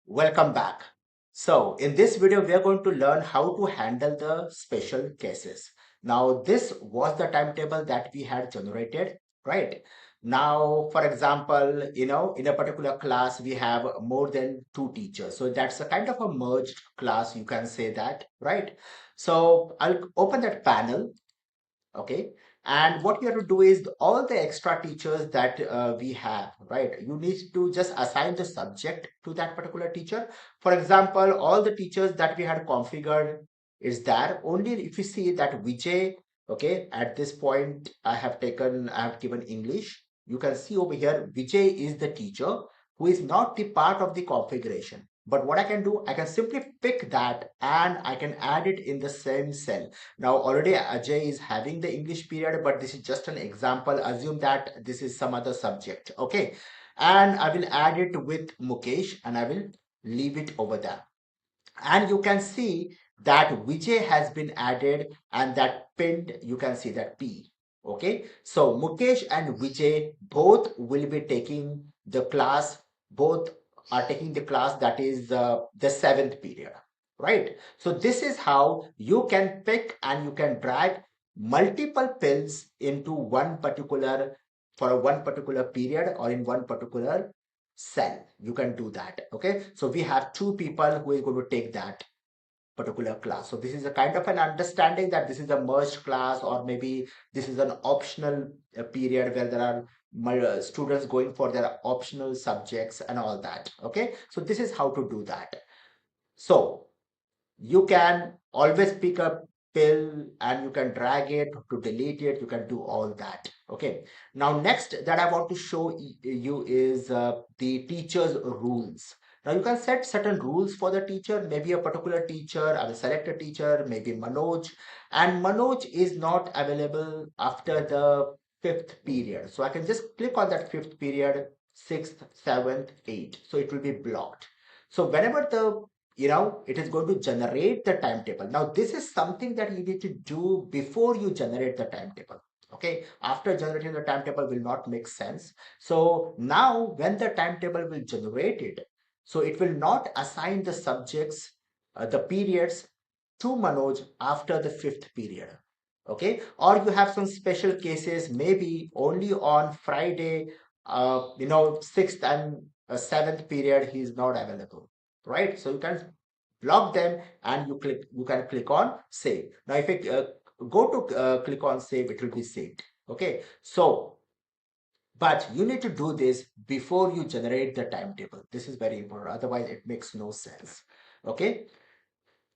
Welcome back. So in this video, we are going to learn how to handle the special cases. Now, this was the timetable that we had generated, right? Now, for example, in a particular class, we have more than two teachers. So that's a kind of a merged class, you can say that, right? So I'll open that panel. Okay, and what you have to do is all the extra teachers that we have, right, you need to just assign the subject to that particular teacher. For example, all the teachers that we had configured is there. Only if you see that Vijay, okay, at this point I have given English. You can see over here Vijay is the teacher who is not the part of the configuration. But what I can do, I can simply pick that and I can add it in the same cell. Now, already Ajay is having the English period, but this is just an example. Assume that this is some other subject. Okay. And I will add it with Mukesh and I will leave it over there. And you can see that Vijay has been added and that pinned, you can see that P. Okay. So Mukesh and Vijay both will be taking the class, both are taking the class that is the seventh period, right? So this is how you can pick and you can drag multiple pills into one particular, for one particular period or in one particular cell. You can do that. Okay, so we have two people who is going to take that particular class. So this is a kind of an understanding that this is a merged class, or maybe this is an optional period where there are students going for their optional subjects and all that. Okay, so this is how to do that. So you can always pick a pill and you can drag it to delete it. You can do all that. Okay, now next that I want to show you is the teacher's rules. Now you can set certain rules for the teacher. Maybe a particular teacher, I will select a teacher, maybe Manoj, and Manoj is not available after the fifth period. So I can just click on that fifth period, sixth, seventh, eighth, so it will be blocked. So whenever the it is going to generate the timetable. Now this is something that you need to do before you generate the timetable. Okay, after generating the timetable will not make sense. So now when the timetable will generate it, so it will not assign the subjects, the periods to Manoj after the fifth period. Okay, or you have some special cases, maybe only on Friday, sixth and seventh period he is not available, right? So you can block them and you can click on save. Now if I go to click on save, it will be saved. Okay, so but you need to do this before you generate the timetable. This is very important, otherwise it makes no sense. Okay,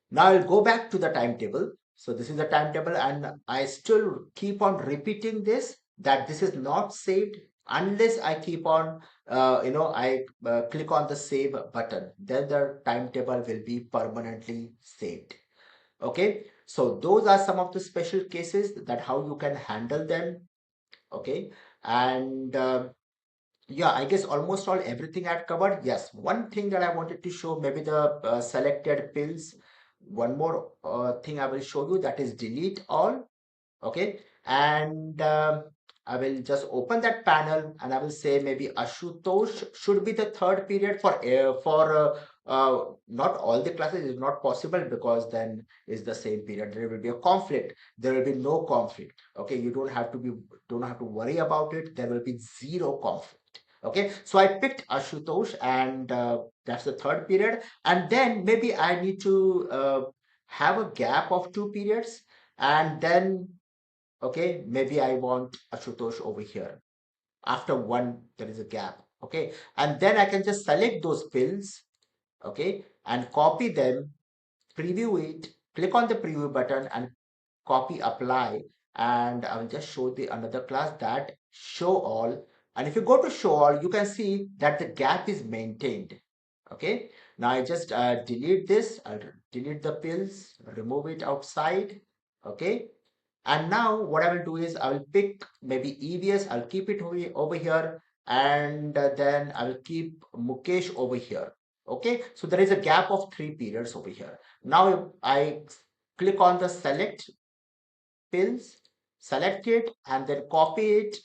now I'll go back to the timetable. So this is the timetable and I still keep on repeating this, that this is not saved unless I keep on, I click on the save button. Then the timetable will be permanently saved. Okay. So those are some of the special cases that how you can handle them. Okay. And yeah, I guess almost all everything I'd covered. Yes, one thing that I wanted to show, maybe the selected pills. One more thing I will show you, that is delete all. Okay, and I will just open that panel and I will say maybe Ashutosh should be the third period for not all the classes is not possible, because then is the same period. There will be a conflict. There will be no conflict. Okay, you don't have to worry about it. There will be zero conflict. Okay, so I picked Ashutosh and that's the third period. And then maybe I need to have a gap of two periods. And then, okay, maybe I want Ashutosh over here. After one, there is a gap. Okay, and then I can just select those pills, okay, and copy them, preview it, click on the preview button and copy apply, and I will just show the another class, that show all. And if you go to show all, you can see that the gap is maintained. Okay, now I just delete this. I'll delete the pills, remove it outside. Okay, and now what I will do is I will pick maybe EVS. I'll keep it over here, and then I will keep Mukesh over here. Okay, so there is a gap of three periods over here. Now I click on the select pills, select it, and then copy it,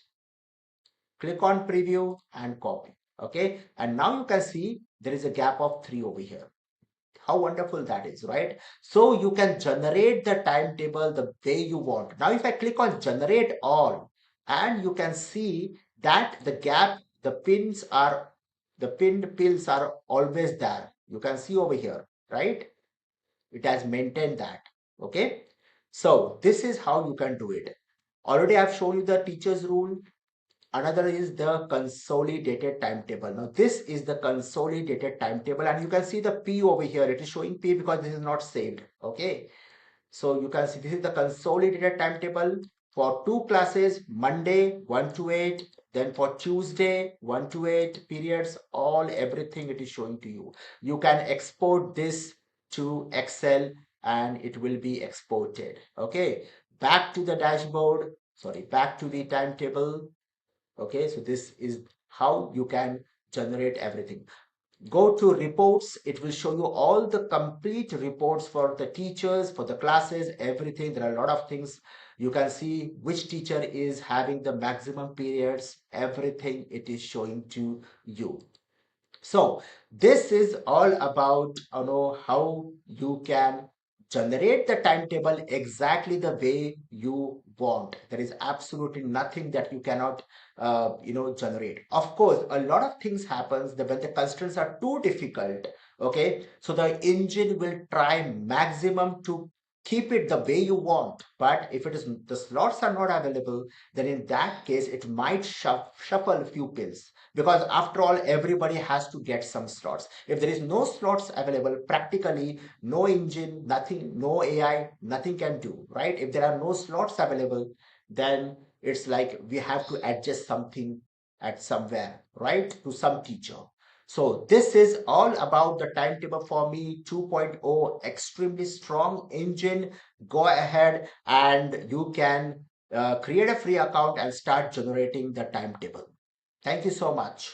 click on preview and copy. Okay, and now you can see there is a gap of 3 over here. How wonderful that is, right? So you can generate the timetable the way you want. Now, if I click on generate all, and you can see that the pinned pills are always there. You can see over here, right? It has maintained that. Okay. So this is how you can do it. Already I've shown you the teacher's rule. Another is the consolidated timetable. Now this is the consolidated timetable, and you can see the P over here. It is showing P because this is not saved. Okay. So you can see this is the consolidated timetable for two classes, Monday 1 to 8, then for Tuesday 1 to 8 periods, all everything it is showing to you. You can export this to Excel and it will be exported. Okay. Back to the dashboard, sorry, back to the timetable. Okay, so this is how you can generate everything. Go to reports. It will show you all the complete reports for the teachers, for the classes, everything. There are a lot of things. You can see which teacher is having the maximum periods, everything it is showing to you. So this is all about how you can generate the timetable exactly the way you want. There is absolutely nothing that you cannot generate. Of course, a lot of things happens that when the constraints are too difficult. Okay, so the engine will try maximum to keep it the way you want. But if it is the slots are not available, then in that case it might shuffle a few pills, because after all everybody has to get some slots. If there is no slots available, practically no engine, nothing, no AI, nothing can do, right? If there are no slots available, then it's like we have to adjust something at somewhere, right, to some teacher. So this is all about the timetable for me 2.0, extremely strong engine. Go ahead and you can create a free account and start generating the timetable. Thank you so much.